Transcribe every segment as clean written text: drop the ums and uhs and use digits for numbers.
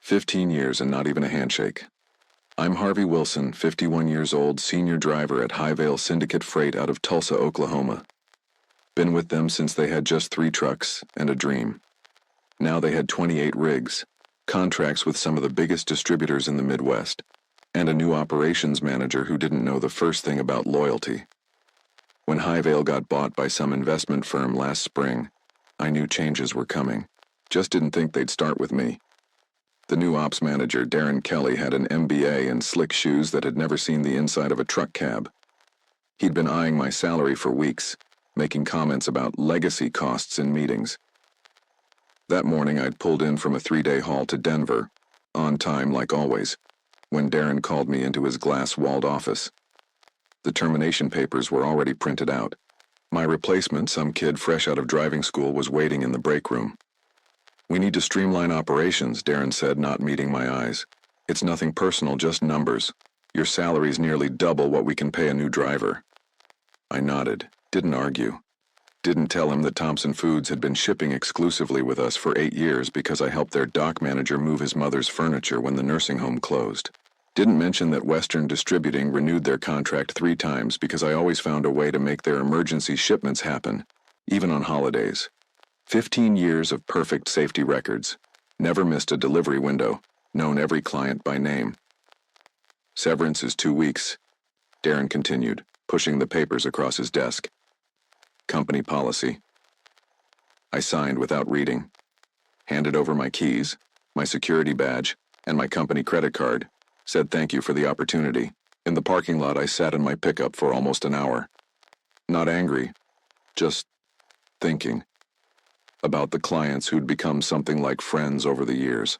15 years and not even a handshake. I'm Harvey Wilson, 51 years old, senior driver at Highvale Syndicate Freight out of Tulsa, Oklahoma. Been with them since they had just 3 trucks and a dream. Now they had 28 rigs, contracts with some of the biggest distributors in the Midwest, and a new operations manager who didn't know the first thing about loyalty. When Highvale got bought by some investment firm last spring, I knew changes were coming. Just didn't think they'd start with me. The new ops manager, Darren Kelly, had an MBA and slick shoes that had never seen the inside of a truck cab. He'd been eyeing my salary for weeks, making comments about legacy costs in meetings. That morning I'd pulled in from a 3-day haul to Denver, on time like always, when Darren called me into his glass-walled office. The termination papers were already printed out. My replacement, some kid fresh out of driving school, was waiting in the break room. "We need to streamline operations," Darren said, not meeting my eyes. "It's nothing personal, just numbers. Your salary's nearly double what we can pay a new driver." I nodded, didn't argue. Didn't tell him that Thompson Foods had been shipping exclusively with us for 8 years because I helped their dock manager move his mother's furniture when the nursing home closed. Didn't mention that Western Distributing renewed their contract 3 times because I always found a way to make their emergency shipments happen, even on holidays. 15 years of perfect safety records. Never missed a delivery window. Known every client by name. "Severance is 2 weeks," Darren continued, pushing the papers across his desk. "Company policy." I signed without reading. Handed over my keys, my security badge, and my company credit card. Said thank you for the opportunity. In the parking lot, I sat in my pickup for almost an hour. Not angry, just thinking. About the clients who'd become something like friends over the years.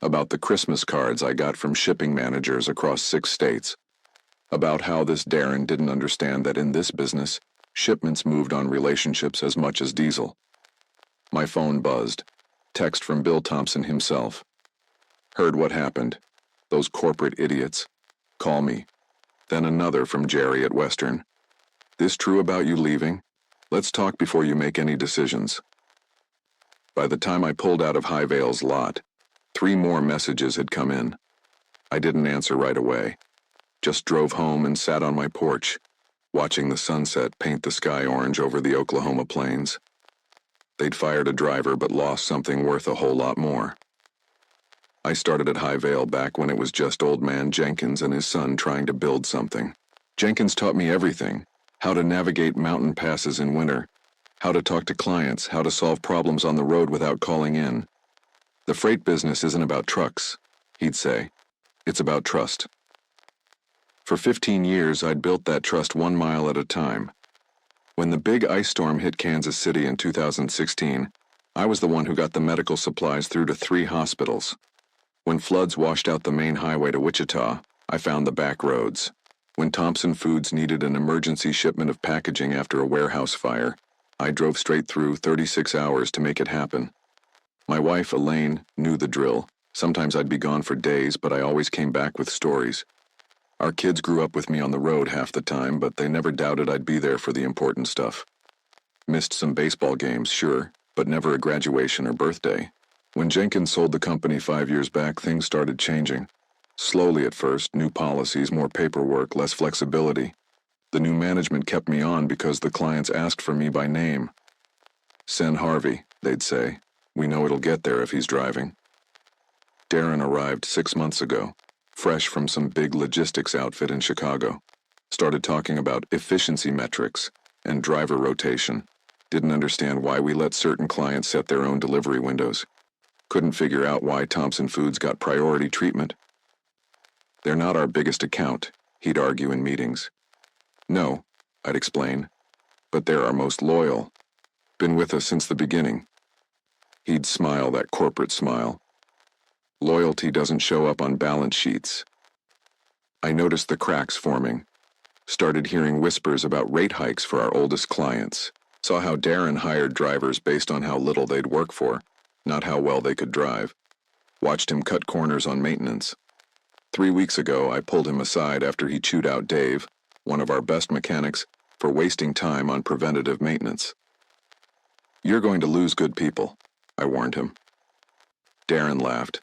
About the Christmas cards I got from shipping managers across 6 states. About how this Darren didn't understand that in this business, shipments moved on relationships as much as diesel. My phone buzzed. Text from Bill Thompson himself. "Heard what happened. Those corporate idiots. Call me." Then another from Jerry at Western. "This true about you leaving? Let's talk before you make any decisions." By the time I pulled out of Highvale's lot, 3 more messages had come in. I didn't answer right away. Just drove home and sat on my porch, watching the sunset paint the sky orange over the Oklahoma plains. They'd fired a driver but lost something worth a whole lot more. I started at Highvale back when it was just old man Jenkins and his son trying to build something. Jenkins taught me everything: how to navigate mountain passes in winter, how to talk to clients, how to solve problems on the road without calling in. "The freight business isn't about trucks," he'd say. "It's about trust." For 15 years, I'd built that trust 1 mile at a time. When the big ice storm hit Kansas City in 2016, I was the one who got the medical supplies through to 3 hospitals. When floods washed out the main highway to Wichita, I found the back roads. When Thompson Foods needed an emergency shipment of packaging after a warehouse fire, I drove straight through 36 hours to make it happen. My wife, Elaine, knew the drill. Sometimes I'd be gone for days, but I always came back with stories. Our kids grew up with me on the road half the time, but they never doubted I'd be there for the important stuff. Missed some baseball games, sure, but never a graduation or birthday. When Jenkins sold the company 5 years back, things started changing. Slowly at first, new policies, more paperwork, less flexibility. The new management kept me on because the clients asked for me by name. "Send Harvey," they'd say. "We know it'll get there if he's driving." Darren arrived 6 months ago, fresh from some big logistics outfit in Chicago. Started talking about efficiency metrics and driver rotation. Didn't understand why we let certain clients set their own delivery windows. Couldn't figure out why Thompson Foods got priority treatment. "They're not our biggest account," he'd argue in meetings. "No," I'd explain, "but they're our most loyal. Been with us since the beginning." He'd smile, that corporate smile. "Loyalty doesn't show up on balance sheets." I noticed the cracks forming. Started hearing whispers about rate hikes for our oldest clients. Saw how Darren hired drivers based on how little they'd work for, not how well they could drive. Watched him cut corners on maintenance. 3 weeks ago, I pulled him aside after he chewed out Dave, one of our best mechanics, for wasting time on preventative maintenance. "You're going to lose good people," I warned him. Darren laughed.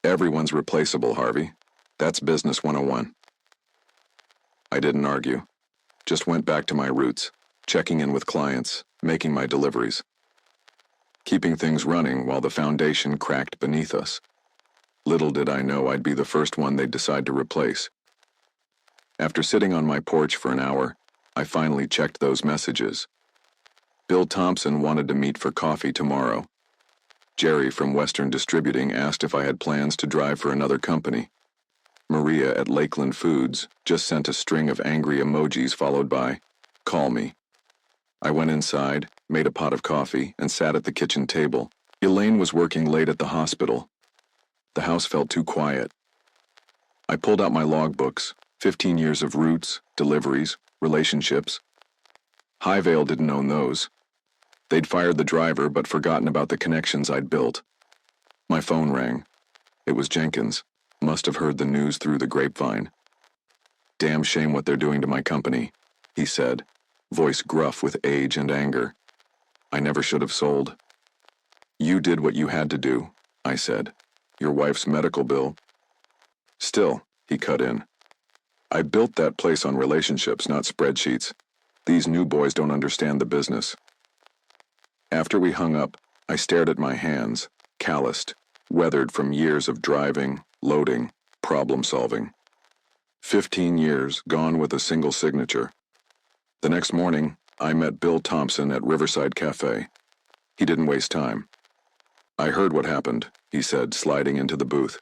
Everyone's replaceable, Harvey. That's business 101. I didn't argue. Just went back to my roots, checking in with clients, making my deliveries. Keeping things running while the foundation cracked beneath us. Little did I know I'd be the first one they'd decide to replace. After sitting on my porch for an hour, I finally checked those messages. Bill Thompson wanted to meet for coffee tomorrow. Jerry from Western Distributing asked if I had plans to drive for another company. Maria at Lakeland Foods just sent a string of angry emojis followed by, "Call me." I went inside, made a pot of coffee, and sat at the kitchen table. Elaine was working late at the hospital. The house felt too quiet. I pulled out my logbooks, 15 years of routes, deliveries, relationships. Highvale didn't own those. They'd fired the driver but forgotten about the connections I'd built. My phone rang. It was Jenkins. Must have heard the news through the grapevine. "Damn shame what they're doing to my company," he said, voice gruff with age and anger. "I never should have sold." "You did what you had to do," I said. "Your wife's medical bill." "Still," he cut in. "I built that place on relationships, not spreadsheets. These new boys don't understand the business." After we hung up, I stared at my hands, calloused, weathered from years of driving, loading, problem-solving. 15 years gone with a single signature. The next morning, I met Bill Thompson at Riverside Cafe. He didn't waste time. "I heard what happened," he said, sliding into the booth.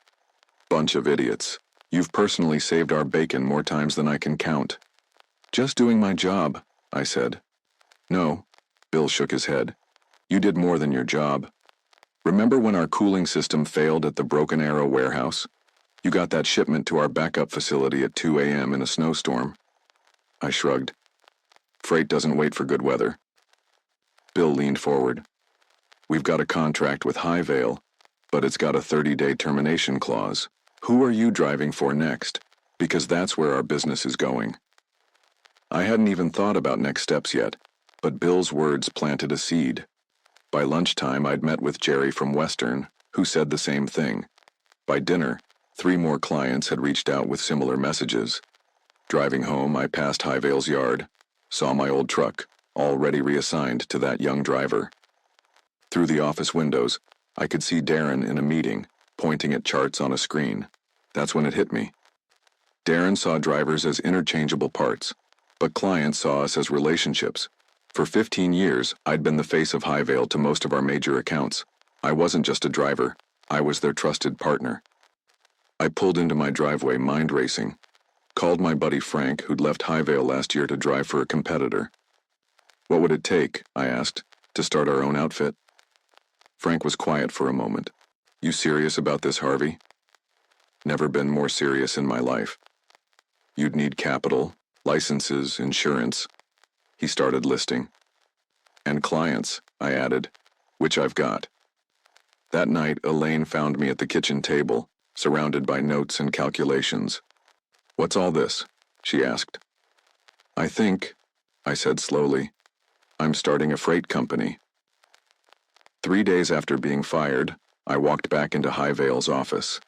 "Bunch of idiots. You've personally saved our bacon more times than I can count." "Just doing my job," I said. "No," Bill shook his head. "You did more than your job. Remember when our cooling system failed at the Broken Arrow warehouse? You got that shipment to our backup facility at 2 a.m. in a snowstorm." I shrugged. "Freight doesn't wait for good weather." Bill leaned forward. "We've got a contract with Highvale, but it's got a 30-day termination clause. Who are you driving for next? Because that's where our business is going." I hadn't even thought about next steps yet, but Bill's words planted a seed. By lunchtime, I'd met with Jerry from Western, who said the same thing. By dinner, 3 more clients had reached out with similar messages. Driving home, I passed Highvale's yard, saw my old truck, already reassigned to that young driver. Through the office windows, I could see Darren in a meeting, pointing at charts on a screen. That's when it hit me. Darren saw drivers as interchangeable parts, but clients saw us as relationships. For 15 years, I'd been the face of Highvale to most of our major accounts. I wasn't just a driver, I was their trusted partner. I pulled into my driveway, mind racing. Called my buddy Frank, who'd left Highvale last year to drive for a competitor. "What would it take," I asked, "to start our own outfit?" Frank was quiet for a moment. "You serious about this, Harvey?" "Never been more serious in my life." "You'd need capital, licenses, insurance." He started listing. "And clients," I added, "which I've got." That night, Elaine found me at the kitchen table, surrounded by notes and calculations. "What's all this?" she asked. I think," I said slowly, "I'm starting a freight company." 3 days after being fired, I walked back into Highvale's office.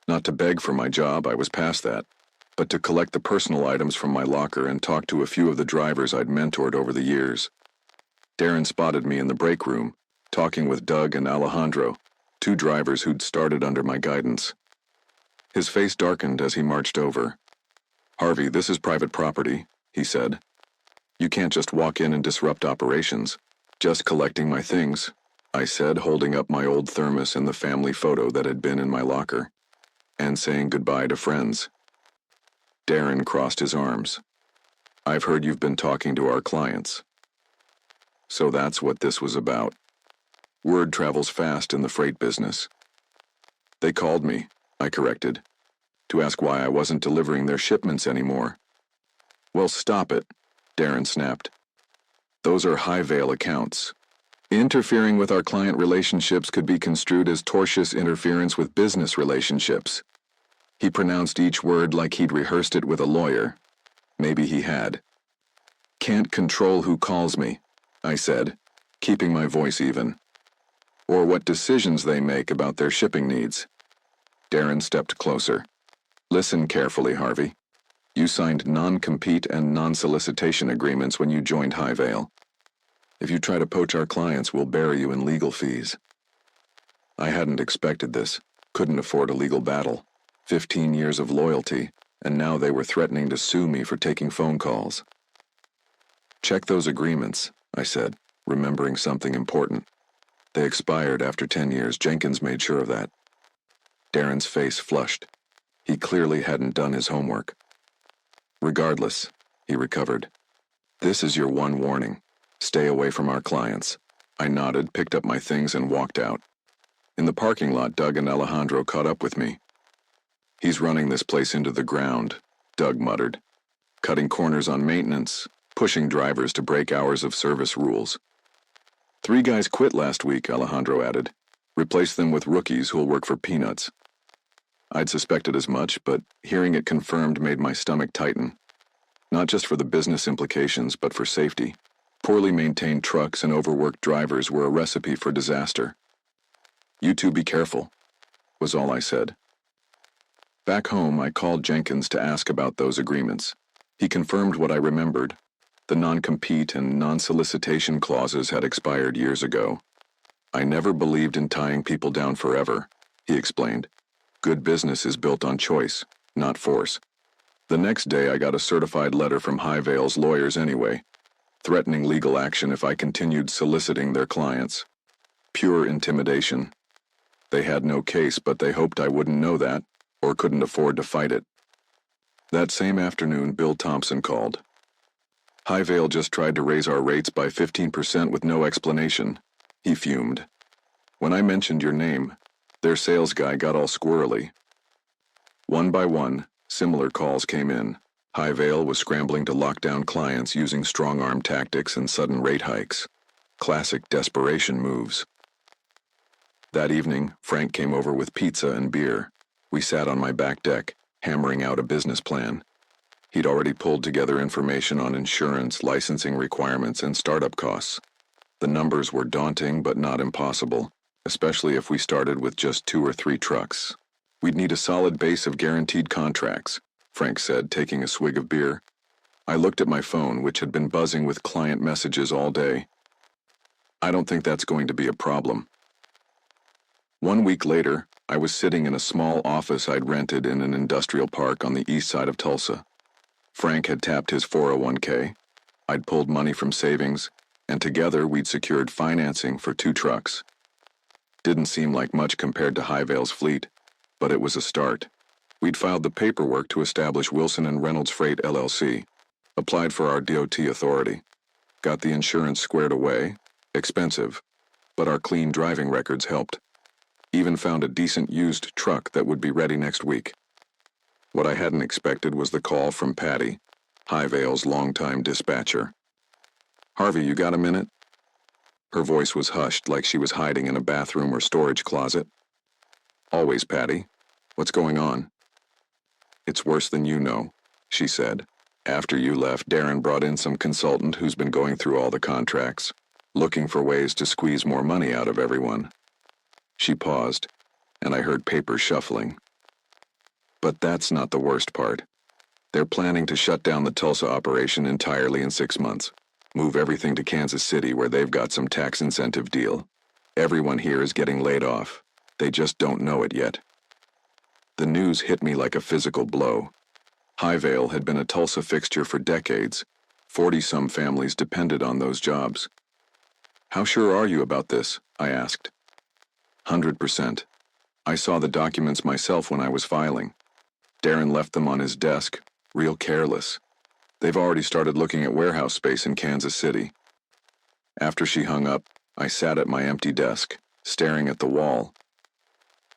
Not to beg for my job, I was past that, but to collect the personal items from my locker and talk to a few of the drivers I'd mentored over the years. Darren spotted me in the break room, talking with Doug and Alejandro, 2 drivers who'd started under my guidance. His face darkened as he marched over. "Harvey, this is private property," he said. "You can't just walk in and disrupt operations." "Just collecting my things," I said, holding up my old thermos and the family photo that had been in my locker. "And saying goodbye to friends." Darren crossed his arms. "I've heard you've been talking to our clients." So that's what this was about. Word travels fast in the freight business. "They called me," I corrected, "to ask why I wasn't delivering their shipments anymore." "Well, stop it," Darren snapped. "Those are Highvale accounts. Interfering with our client relationships could be construed as tortious interference with business relationships." He pronounced each word like he'd rehearsed it with a lawyer. Maybe he had. "Can't control who calls me," I said, keeping my voice even. "Or what decisions they make about their shipping needs." Darren stepped closer. Listen carefully, Harvey. You signed non-compete and non-solicitation agreements when you joined Highvale. If you try to poach our clients, we'll bury you in legal fees. I hadn't expected this, couldn't afford a legal battle. 15 years of loyalty, and now they were threatening to sue me for taking phone calls. Check those agreements, I said, remembering something important. They expired after 10 years. Jenkins made sure of that. Darren's face flushed. He clearly hadn't done his homework. Regardless, he recovered. This is your one warning. Stay away from our clients. I nodded, picked up my things, and walked out. In the parking lot, Doug and Alejandro caught up with me. He's running this place into the ground, Doug muttered. Cutting corners on maintenance, pushing drivers to break hours of service rules. 3 guys quit last week, Alejandro added. Replace them with rookies who'll work for peanuts. I'd suspected as much, but hearing it confirmed made my stomach tighten. Not just for the business implications, but for safety. Poorly maintained trucks and overworked drivers were a recipe for disaster. You two be careful, was all I said. Back home, I called Jenkins to ask about those agreements. He confirmed what I remembered. The non-compete and non-solicitation clauses had expired years ago. I never believed in tying people down forever, he explained. Good business is built on choice, not force. The next day, I got a certified letter from Highvale's lawyers anyway, threatening legal action if I continued soliciting their clients. Pure intimidation. They had no case, but they hoped I wouldn't know that, or couldn't afford to fight it. That same afternoon, Bill Thompson called. Highvale just tried to raise our rates by 15% with no explanation. He fumed. When I mentioned your name, their sales guy got all squirrely. One by one, similar calls came in. Highvale was scrambling to lock down clients using strong-arm tactics and sudden rate hikes. Classic desperation moves. That evening, Frank came over with pizza and beer. We sat on my back deck, hammering out a business plan. He'd already pulled together information on insurance, licensing requirements, and startup costs. The numbers were daunting but not impossible, especially if we started with just 2 or 3 trucks. We'd need a solid base of guaranteed contracts, Frank said, taking a swig of beer. I looked at my phone, which had been buzzing with client messages all day. I don't think that's going to be a problem. 1 week later, I was sitting in a small office I'd rented in an industrial park on the east side of Tulsa. Frank had tapped his 401k. I'd pulled money from savings, and together we'd secured financing for 2 trucks. Didn't seem like much compared to Highvale's fleet, but it was a start. We'd filed the paperwork to establish Wilson and Reynolds Freight LLC, applied for our DOT authority, got the insurance squared away, expensive, but our clean driving records helped. Even found a decent used truck that would be ready next week. What I hadn't expected was the call from Patty, Highvale's longtime dispatcher. Harvey, you got a minute? Her voice was hushed, like she was hiding in a bathroom or storage closet. Always, Patty. What's going on? It's worse than you know, she said. After you left, Darren brought in some consultant who's been going through all the contracts, looking for ways to squeeze more money out of everyone. She paused, and I heard paper shuffling. But that's not the worst part. They're planning to shut down the Tulsa operation entirely in 6 months. Move everything to Kansas City where they've got some tax incentive deal. Everyone here is getting laid off. They just don't know it yet. The news hit me like a physical blow. Highvale had been a Tulsa fixture for decades. 40-some families depended on those jobs. How sure are you about this? I asked. 100%. I saw the documents myself when I was filing. Darren left them on his desk, real careless. They've already started looking at warehouse space in Kansas City. After she hung up, I sat at my empty desk, staring at the wall.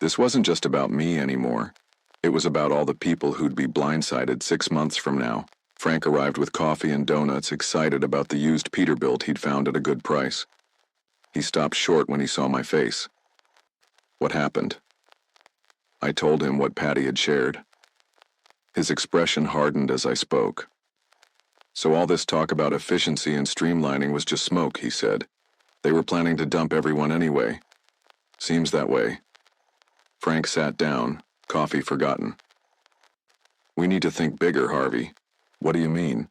This wasn't just about me anymore. It was about all the people who'd be blindsided 6 months from now. Frank arrived with coffee and donuts, excited about the used Peterbilt he'd found at a good price. He stopped short when he saw my face. What happened? I told him what Patty had shared. His expression hardened as I spoke. So all this talk about efficiency and streamlining was just smoke, he said. They were planning to dump everyone anyway. Seems that way. Frank sat down, Coffee forgotten. We need to think bigger, Harvey. What do you mean?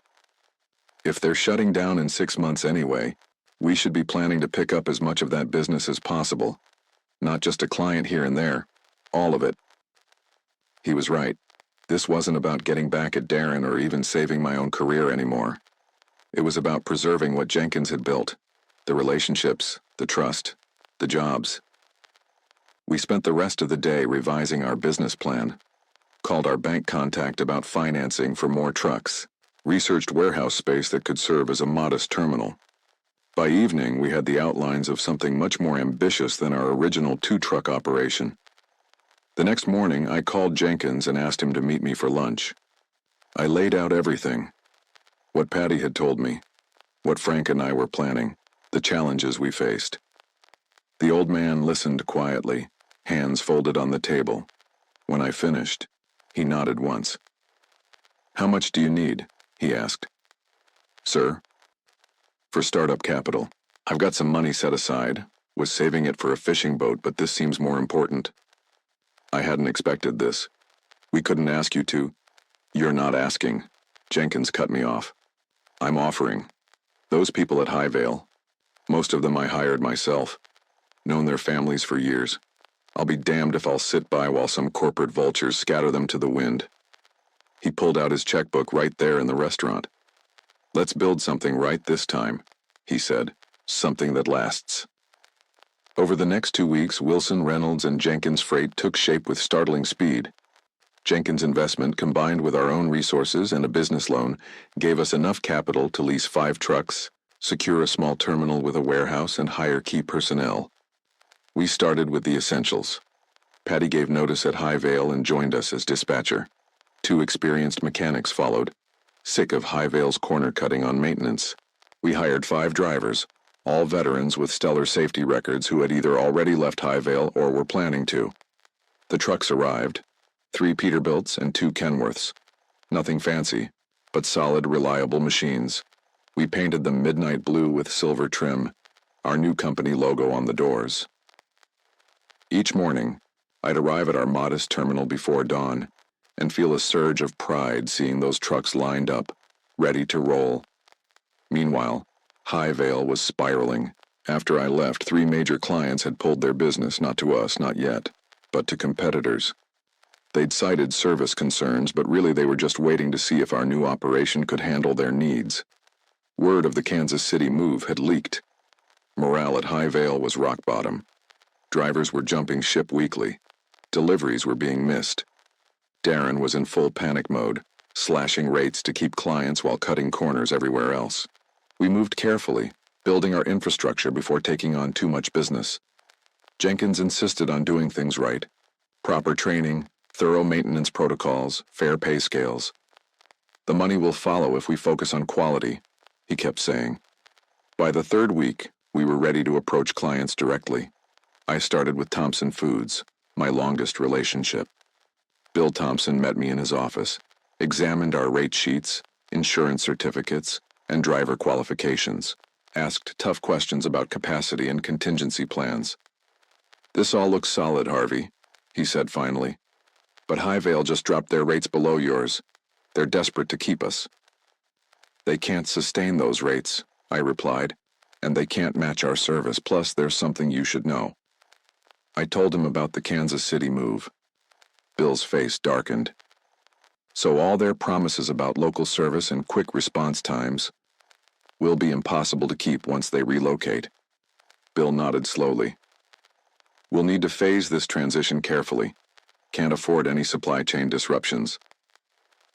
If they're shutting down in 6 months anyway, we should be planning to pick up as much of that business as possible. Not just a client here and there. All of it. He was right. This wasn't about getting back at Darren or even saving my own career anymore. It was about preserving what Jenkins had built. The relationships, the trust, the jobs. We spent the rest of the day revising our business plan, called our bank contact about financing for more trucks, researched warehouse space that could serve as a modest terminal. By evening, we had the outlines of something much more ambitious than our original 2-truck operation. The next morning, I called Jenkins and asked him to meet me for lunch. I laid out everything. What Patty had told me, what Frank and I were planning, the challenges we faced. The old man listened quietly, hands folded on the table. When I finished, he nodded once. "How much do you need?" he asked. "Sir?" "For startup capital. I've got some money set aside, was saving it for a fishing boat, but this seems more important." I hadn't expected this. "We couldn't ask you to." "You're not asking." Jenkins cut me off. "I'm offering. Those people at Highvale, most of them I hired myself, known their families for years. I'll be damned if I'll sit by while some corporate vultures scatter them to the wind." He pulled out his checkbook right there in the restaurant. "Let's build something right this time," he said, "something that lasts." Over the next 2 weeks, Wilson, Reynolds, and Jenkins Freight took shape with startling speed. Jenkins' investment, combined with our own resources and a business loan, gave us enough capital to lease 5 trucks, secure a small terminal with a warehouse, and hire key personnel. We started with the essentials. Patty gave notice at Highvale and joined us as dispatcher. 2 experienced mechanics followed, sick of Highvale's corner cutting on maintenance. We hired 5 drivers, all veterans with stellar safety records who had either already left Highvale or were planning to. The trucks arrived, 3 Peterbilts and 2 Kenworths. Nothing fancy, but solid, reliable machines. We painted them midnight blue with silver trim, our new company logo on the doors. Each morning, I'd arrive at our modest terminal before dawn and feel a surge of pride seeing those trucks lined up, ready to roll. Meanwhile, Highvale was spiraling. After I left, 3 major clients had pulled their business, not to us, not yet, but to competitors. They'd cited service concerns, but really they were just waiting to see if our new operation could handle their needs. Word of the Kansas City move had leaked. Morale at Highvale was rock bottom. Drivers were jumping ship weekly. Deliveries were being missed. Darren was in full panic mode, slashing rates to keep clients while cutting corners everywhere else. We moved carefully, building our infrastructure before taking on too much business. Jenkins insisted on doing things right. Proper training, thorough maintenance protocols, fair pay scales. "The money will follow if we focus on quality," he kept saying. By the 3rd week, we were ready to approach clients directly. I started with Thompson Foods, my longest relationship. Bill Thompson met me in his office, examined our rate sheets, insurance certificates, and driver qualifications, asked tough questions about capacity and contingency plans. "This all looks solid, Harvey," he said finally. "But Highvale just dropped their rates below yours. They're desperate to keep us." "They can't sustain those rates," I replied, "and they can't match our service, plus there's something you should know." I told him about the Kansas City move. Bill's face darkened. "So all their promises about local service and quick response times will be impossible to keep once they relocate." Bill nodded slowly. "We'll need to phase this transition carefully. Can't afford any supply chain disruptions."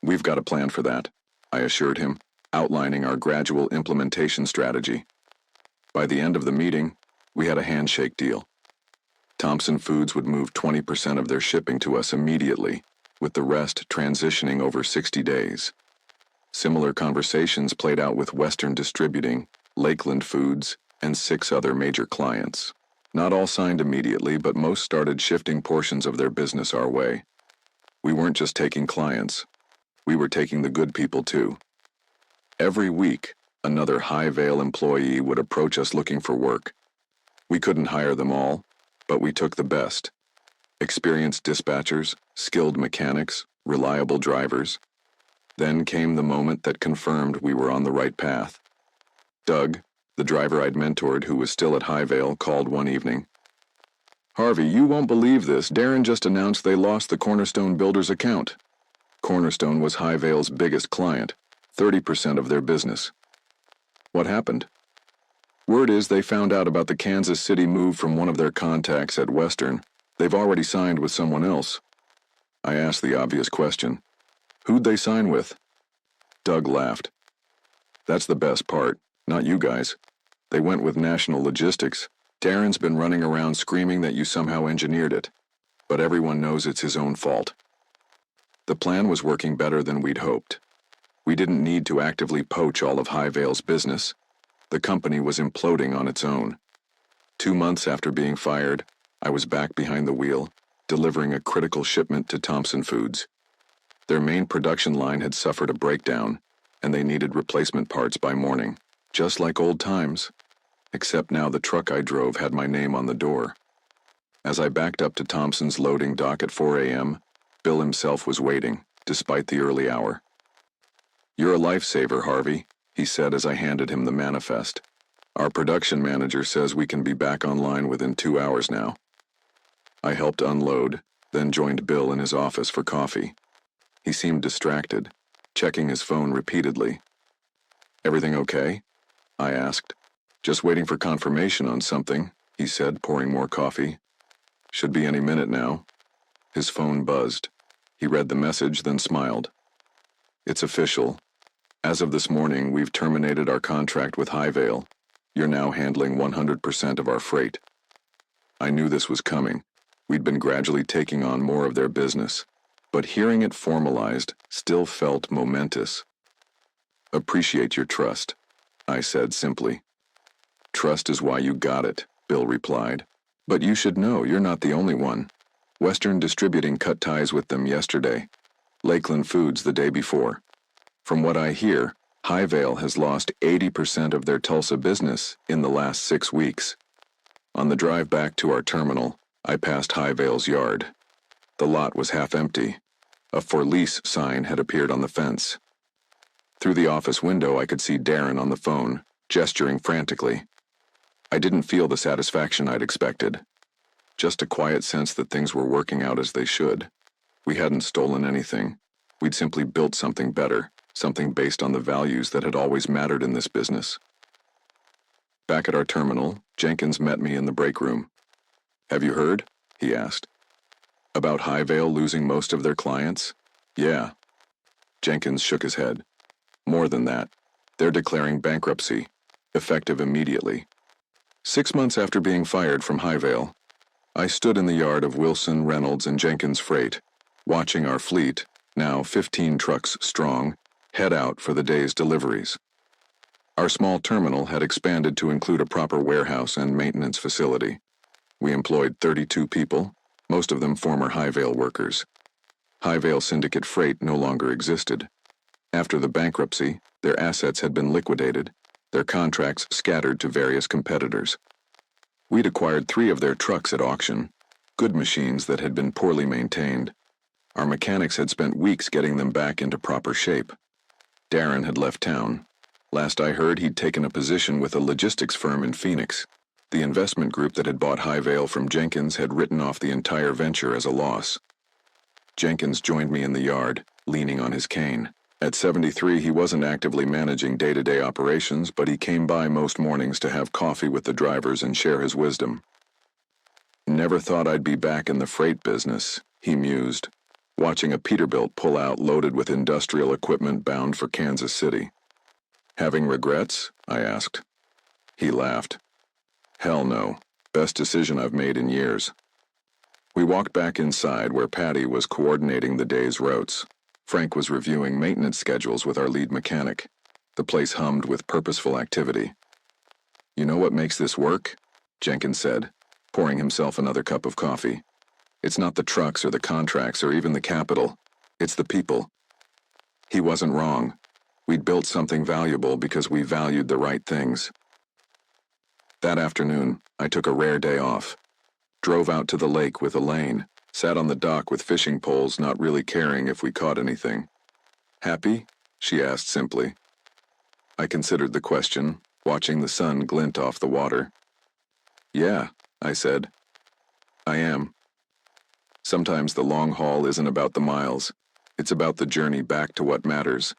"We've got a plan for that," I assured him, outlining our gradual implementation strategy. By the end of the meeting, we had a handshake deal. Thompson Foods would move 20% of their shipping to us immediately, with the rest transitioning over 60 days. Similar conversations played out with Western Distributing, Lakeland Foods, and 6 other major clients. Not all signed immediately, but most started shifting portions of their business our way. We weren't just taking clients. We were taking the good people too. Every week, another Highvale employee would approach us looking for work. We couldn't hire them all, but we took the best. Experienced dispatchers, skilled mechanics, reliable drivers. Then came the moment that confirmed we were on the right path. Doug, the driver I'd mentored who was still at Highvale, called one evening. "Harvey, you won't believe this. Darren just announced they lost the Cornerstone Builders account." Cornerstone was Highvale's biggest client, 30% of their business. "What happened?" "Word is they found out about the Kansas City move from one of their contacts at Western. They've already signed with someone else." I asked the obvious question. "Who'd they sign with?" Doug laughed. "That's the best part, not you guys. They went with National Logistics. Darren's been running around screaming that you somehow engineered it, but everyone knows it's his own fault." The plan was working better than we'd hoped. We didn't need to actively poach all of Highvale's business. The company was imploding on its own. 2 months after being fired, I was back behind the wheel, delivering a critical shipment to Thompson Foods. Their main production line had suffered a breakdown, and they needed replacement parts by morning, just like old times. Except now the truck I drove had my name on the door. As I backed up to Thompson's loading dock at 4 a.m., Bill himself was waiting, despite the early hour. "You're a lifesaver, Harvey," he said as I handed him the manifest. "Our production manager says we can be back online within 2 hours now." I helped unload, then joined Bill in his office for coffee. He seemed distracted, checking his phone repeatedly. "Everything okay?" I asked. "Just waiting for confirmation on something," he said, pouring more coffee. "Should be any minute now." His phone buzzed. He read the message, then smiled. "It's official. As of this morning, we've terminated our contract with Highvale. You're now handling 100% of our freight." I knew this was coming. We'd been gradually taking on more of their business, but hearing it formalized still felt momentous. "Appreciate your trust," I said simply. "Trust is why you got it," Bill replied. "But you should know you're not the only one. Western Distributing cut ties with them yesterday. Lakeland Foods the day before. From what I hear, Highvale has lost 80% of their Tulsa business in the last 6 weeks." On the drive back to our terminal, I passed Highvale's yard. The lot was half empty. A "for lease" sign had appeared on the fence. Through the office window, I could see Darren on the phone, gesturing frantically. I didn't feel the satisfaction I'd expected. Just a quiet sense that things were working out as they should. We hadn't stolen anything. We'd simply built something better, something based on the values that had always mattered in this business. Back at our terminal, Jenkins met me in the break room. "Have you heard?" he asked. "About Highvale losing most of their clients?" "Yeah." Jenkins shook his head. "More than that. They're declaring bankruptcy, effective immediately." 6 months after being fired from Highvale, I stood in the yard of Wilson, Reynolds, and Jenkins Freight, watching our fleet, now 15 trucks strong, head out for the day's deliveries. Our small terminal had expanded to include a proper warehouse and maintenance facility. We employed 32 people, most of them former Highvale workers. Highvale Syndicate Freight no longer existed. After the bankruptcy, their assets had been liquidated, their contracts scattered to various competitors. We'd acquired 3 of their trucks at auction, good machines that had been poorly maintained. Our mechanics had spent weeks getting them back into proper shape. Darren had left town. Last I heard, he'd taken a position with a logistics firm in Phoenix. The investment group that had bought Highvale from Jenkins had written off the entire venture as a loss. Jenkins joined me in the yard, leaning on his cane. At 73, he wasn't actively managing day-to-day operations, but he came by most mornings to have coffee with the drivers and share his wisdom. "Never thought I'd be back in the freight business," he mused, watching a Peterbilt pull out loaded with industrial equipment bound for Kansas City. "Having regrets?" I asked. He laughed. "Hell no. Best decision I've made in years." We walked back inside where Patty was coordinating the day's routes. Frank was reviewing maintenance schedules with our lead mechanic. The place hummed with purposeful activity. "You know what makes this work?" Jenkins said, pouring himself another cup of coffee. "It's not the trucks or the contracts or even the capital. It's the people." He wasn't wrong. We'd built something valuable because we valued the right things. That afternoon, I took a rare day off. Drove out to the lake with Elaine, Sat on the dock with fishing poles, not really caring if we caught anything. Happy? She asked simply. I considered the question, watching the sun glint off the water. Yeah, I said. I am. Sometimes the long haul isn't about the miles. It's about the journey back to what matters.